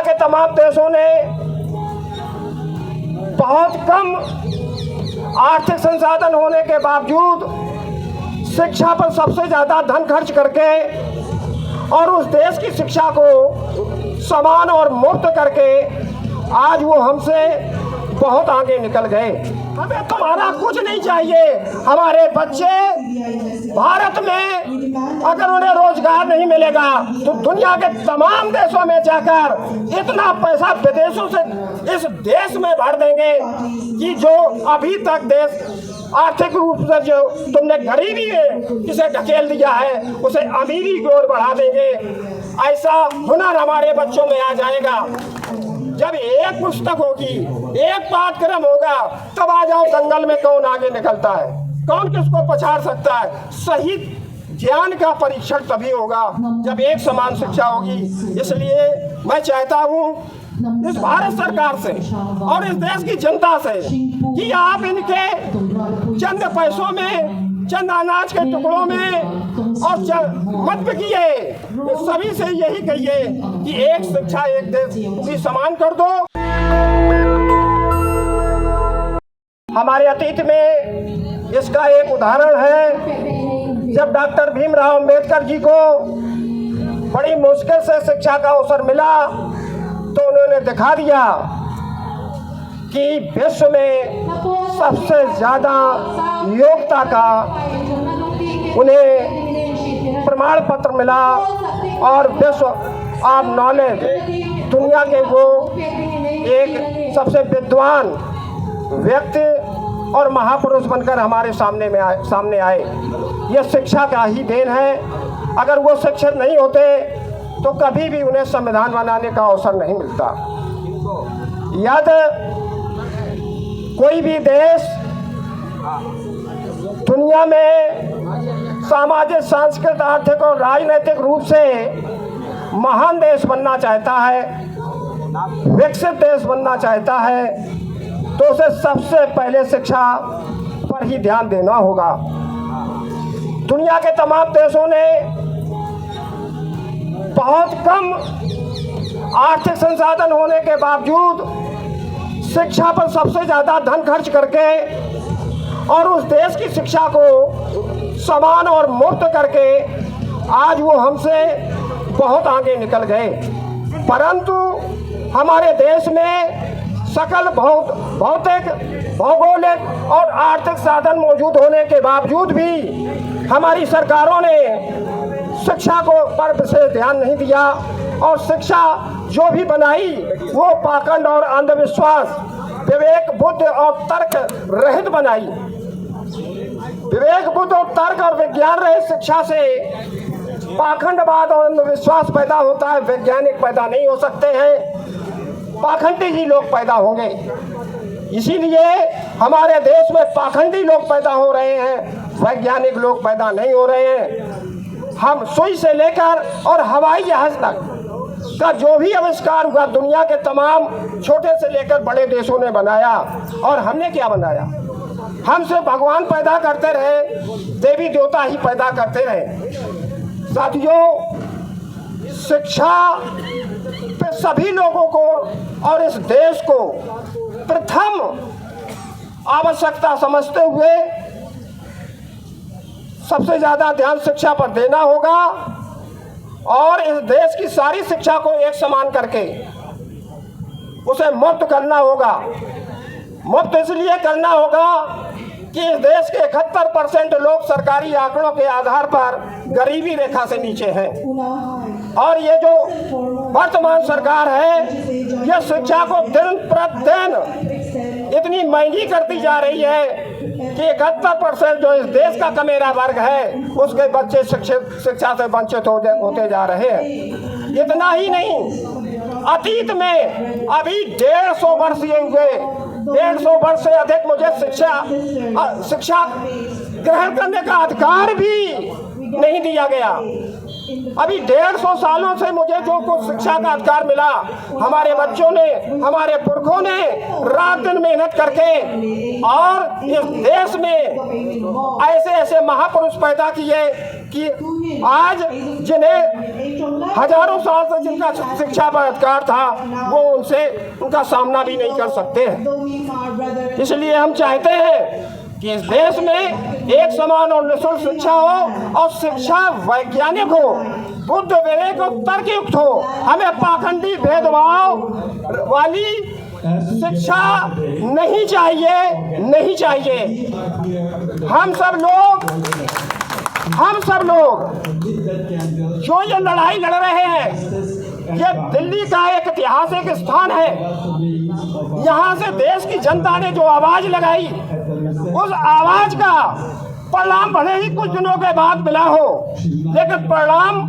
के तमाम देशों ने बहुत कम आर्थिक संसाधन होने के बावजूद शिक्षा पर सबसे ज़्यादा धन खर्च करके और उस देश की शिक्षा को समान और मुफ्त करके आज वो हमसे बहुत आगे निकल गए। हमें तुम्हारा कुछ नहीं चाहिए। हमारे बच्चे भारत में अगर उन्हें रोजगार नहीं मिलेगा तो दुनिया के तमाम देशों में जाकर इतना पैसा विदेशों से इस देश में भर देंगे कि जो अभी तक देश आर्थिक रूप से जो तुमने गरीबी में जिसे ढकेल दिया है उसे अमीरी की ओर बढ़ा देंगे। ऐसा हुनर हमारे बच्चों में आ जाएगा। जब एक पुस्तक होगी, एक पाठ्यक्रम होगा, तब आ जाओ दंगल में कौन आगे निकलता है, कौन किसको पछाड़ सकता है। सही ज्ञान का परीक्षण तभी होगा जब एक समान शिक्षा होगी। इसलिए मैं चाहता हूँ इस भारत सरकार से और इस देश की जनता से कि आप इनके चंद पैसों में, चंद अनाज के टुकड़ों में और मत बिकिए। सभी से यही कहिए कि एक शिक्षा एक देश भी समान कर दो। हमारे अतीत में इसका एक उदाहरण है, जब डॉक्टर भीमराव अंबेडकर जी को बड़ी मुश्किल से शिक्षा का अवसर मिला तो उन्होंने दिखा दिया कि विश्व में सबसे ज़्यादा योग्यता का उन्हें प्रमाण पत्र मिला और विश्व ऑफ नॉलेज दुनिया के वो एक सबसे विद्वान व्यक्ति और महापुरुष बनकर हमारे सामने आए। यह शिक्षा का ही देन है। अगर वो शिक्षित नहीं होते तो कभी भी उन्हें संविधान बनाने का अवसर नहीं मिलता। यदि कोई भी देश दुनिया में सामाजिक, सांस्कृतिक, आर्थिक और राजनीतिक रूप से महान देश बनना चाहता है, विकसित देश बनना चाहता है, तो उसे सबसे पहले शिक्षा पर ही ध्यान देना होगा। दुनिया के तमाम देशों ने बहुत कम आर्थिक संसाधन होने के बावजूद शिक्षा पर सबसे ज़्यादा धन खर्च करके और उस देश की शिक्षा को समान और मुफ्त करके आज वो हमसे बहुत आगे निकल गए। परंतु हमारे देश में सकल भौतिक, भौगोलिक और आर्थिक साधन मौजूद होने के बावजूद भी हमारी सरकारों ने शिक्षा को पर विशेष ध्यान नहीं दिया और शिक्षा जो भी बनाई वो पाखंड और अंधविश्वास, विवेक, बुद्धि और तर्क रहित बनाई। विवेक, बुद्धि और तर्क और विज्ञान रहित शिक्षा से पाखंडवाद और अंधविश्वास पैदा होता है, वैज्ञानिक पैदा नहीं हो सकते हैं, पाखंडी ही लोग पैदा होंगे। इसीलिए हमारे देश में पाखंडी लोग पैदा हो रहे हैं, वैज्ञानिक लोग पैदा नहीं हो रहे हैं। हम सुई से लेकर और हवाई जहाज तक का जो भी आविष्कार हुआ दुनिया के तमाम छोटे से लेकर बड़े देशों ने बनाया। और हमने क्या बनाया? हम सिर्फ भगवान पैदा करते रहे, देवी देवता ही पैदा करते रहे। साथियों, शिक्षा पे सभी लोगों को और इस देश को प्रथम आवश्यकता समझते हुए सबसे ज़्यादा ध्यान शिक्षा पर देना होगा और इस देश की सारी शिक्षा को एक समान करके उसे मुफ्त करना होगा। मुफ्त इसलिए करना होगा कि इस देश के 71% लोग सरकारी आंकड़ों के आधार पर गरीबी रेखा से नीचे हैं और ये जो वर्तमान सरकार है यह शिक्षा को दिन प्रतिदिन इतनी महंगी करती जा रही है कि 71% जो इस देश का कमेरा वर्ग है उसके बच्चे शिक्षा से वंचित होते जा रहे हैं। इतना ही नहीं, अतीत में अभी 150 वर्ष ये हुए, 150 वर्ष से अधिक मुझे शिक्षा ग्रहण करने का अधिकार भी नहीं दिया गया। अभी 150 सालों से मुझे जो कुछ शिक्षा का अधिकार मिला, हमारे बच्चों ने, हमारे पुरखों ने रात दिन मेहनत करके और इस देश में ऐसे ऐसे महापुरुष पैदा किए कि आज जिन्हें हजारों साल से जिनका शिक्षा पर अधिकार था, वो उनका सामना भी नहीं कर सकते हैं। इसलिए हम चाहते हैं कि इस देश में एक समान और निःशुल्क शिक्षा हो और शिक्षा वैज्ञानिक हो, बुद्ध विवेक और तर्कयुक्त हो। हमें पाखंडी भेदभाव वाली शिक्षा नहीं चाहिए, नहीं चाहिए। हम सब लोग जो ये लड़ाई लड़ रहे हैं, ये दिल्ली का एक ऐतिहासिक स्थान है। यहाँ से देश की जनता ने जो आवाज लगाई, उस आवाज का परिणाम भले ही कुछ दिनों के बाद मिला हो, लेकिन परिणाम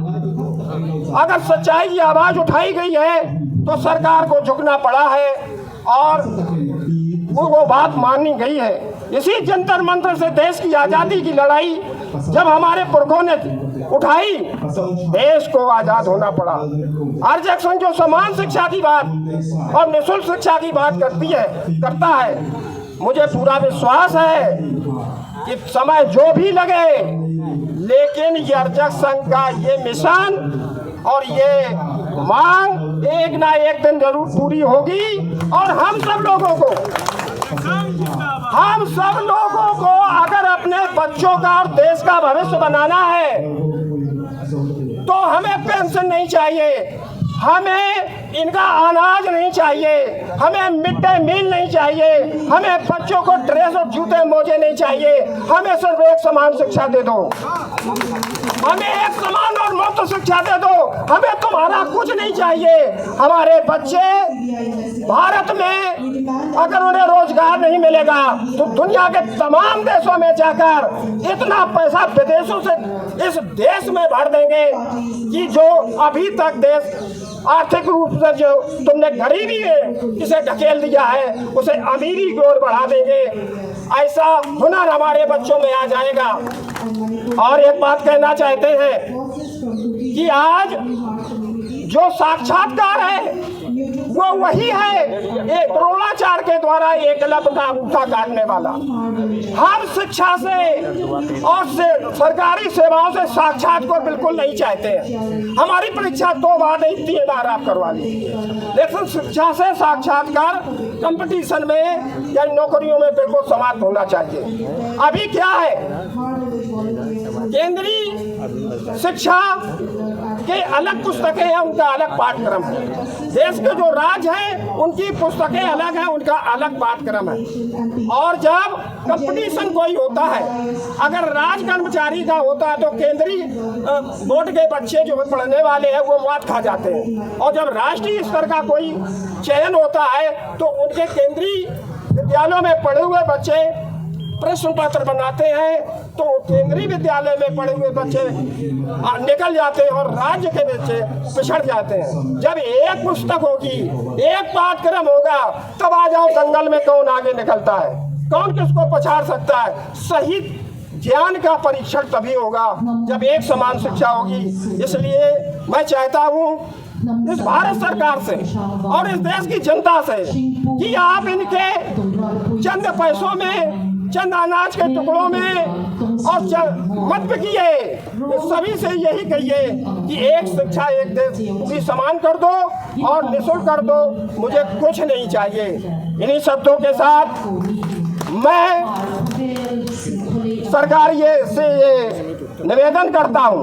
अगर सच्चाई की आवाज उठाई गई है तो सरकार को झुकना पड़ा है और वो बात मानी गई है। इसी जंतर मंतर से देश की आजादी की लड़ाई जब हमारे पुरखों ने उठाई, देश को आजाद होना पड़ा। आरजेक संघ जो समान शिक्षा की बात और निःशुल्क शिक्षा की बात करता है, मुझे पूरा विश्वास है कि समय जो भी लगे, लेकिन ये आरजेक संघ का ये मिशन और ये मांग एक ना एक दिन जरूर पूरी होगी। और हम सब लोगों को अगर अपने बच्चों का और देश का भविष्य बनाना है तो हमें पेंशन नहीं चाहिए, हमें इनका अनाज नहीं चाहिए, हमें मिड डे मील नहीं चाहिए, हमें बच्चों को ड्रेस और जूते मोजे नहीं चाहिए। हमें सिर्फ एक समान शिक्षा दे दो, हमें एक समान और मुफ्त शिक्षा दे दो। हमें तुम्हारा कुछ नहीं चाहिए। हमारे बच्चे भारत में अगर उन्हें रोजगार नहीं मिलेगा तो दुनिया के तमाम देशों में जाकर इतना पैसा विदेशों से इस देश में भर देंगे कि जो अभी तक देश आर्थिक रूप से जो तुमने गरीबी में इसे ढकेल दिया है, उसे अमीरी की ओर बढ़ा देंगे। ऐसा हुनर हमारे बच्चों में आ जाएगा। और एक बात कहना चाहते हैं कि आज जो साक्षात्कार है वो वही है एक द्रोणाचार्य के द्वारा एकलव्य का अंगूठा काटने वाला। हम शिक्षा से और सरकारी सेवाओं से साक्षात्कार बिल्कुल नहीं चाहते हैं। हमारी परीक्षा 2 बार नहीं 3 बार आप करवा लीजिए, लेकिन शिक्षा से साक्षात्कार कंपटीशन में या नौकरियों में बिल्कुल समाप्त होना चाहिए। अभी क्या है, केंद्रीय शिक्षा के अलग पुस्तकें हैं, उनका अलग पाठ्यक्रम है। देश के जो राज्य हैं उनकी पुस्तकें अलग हैं, उनका अलग पाठ्यक्रम है। और जब कंपटीशन कोई होता है, अगर राज कर्मचारी का होता है तो केंद्रीय बोर्ड के बच्चे जो पढ़ने वाले हैं वो मात खा जाते हैं। और जब राष्ट्रीय स्तर का कोई चयन होता है तो उनके केंद्रीय विद्यालयों में पढ़े हुए बच्चे प्रश्न पत्र बनाते हैं, तो केंद्रीय विद्यालय में पढ़े हुए बच्चे निकल जाते हैं और राज्य के बच्चे पिछड़ जाते हैं। जब एक पुस्तक होगी, एक पाठ्यक्रम होगा, तब आ जाओ दंगल में कौन आगे निकलता है, कौन किसको पछाड़ सकता है। सही ज्ञान का परीक्षण तभी होगा जब एक समान शिक्षा होगी। इसलिए मैं चाहता हूँ इस भारत सरकार से और इस देश की जनता से कि आप इनके चंद पैसों में, चंद अनाज के टुकड़ों में और मत बिकिए। सभी से यही कहिए कि एक शिक्षा एक देश भी समान कर दो और निःशुल्क कर दो, मुझे कुछ नहीं चाहिए। इन्हीं शब्दों के साथ मैं सरकार से ये निवेदन करता हूँ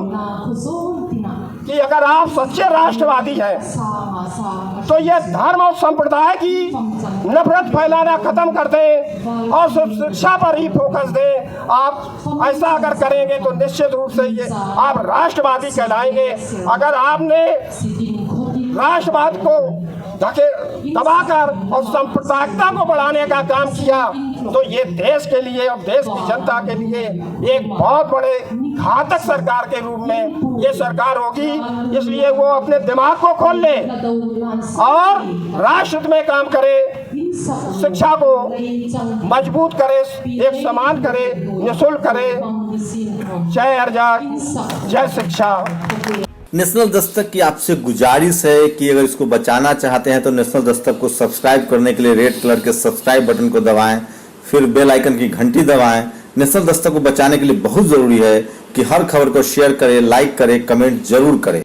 कि अगर आप सच्चे राष्ट्रवादी हैं तो ये धर्म और संप्रदाय की नफरत फैलाना खत्म कर दें और शिक्षा पर ही फोकस दें। आप ऐसा अगर करेंगे तो निश्चित रूप से ये आप राष्ट्रवादी कहलाएंगे। अगर आपने राष्ट्रवाद को दबाकर और सांप्रदायिकता को बढ़ाने का काम किया तो ये देश के लिए और देश की जनता के लिए एक बहुत बड़े घातक सरकार के रूप में ये सरकार होगी। इसलिए वो अपने दिमाग को खोल ले और राष्ट्र में काम करे, शिक्षा को मजबूत करे, एक समान करे, निःशुल्क करे। जय आरजेक, जय शिक्षा। नेशनल दस्तक की आपसे गुजारिश है कि अगर इसको बचाना चाहते हैं तो नेशनल दस्तक को सब्सक्राइब करने के लिए रेड कलर के सब्सक्राइब बटन को दबाएं, फिर बेल आइकन की घंटी दबाएं। नेशनल दस्तक को बचाने के लिए बहुत जरूरी है कि हर खबर को शेयर करें, लाइक करें, कमेंट जरूर करें।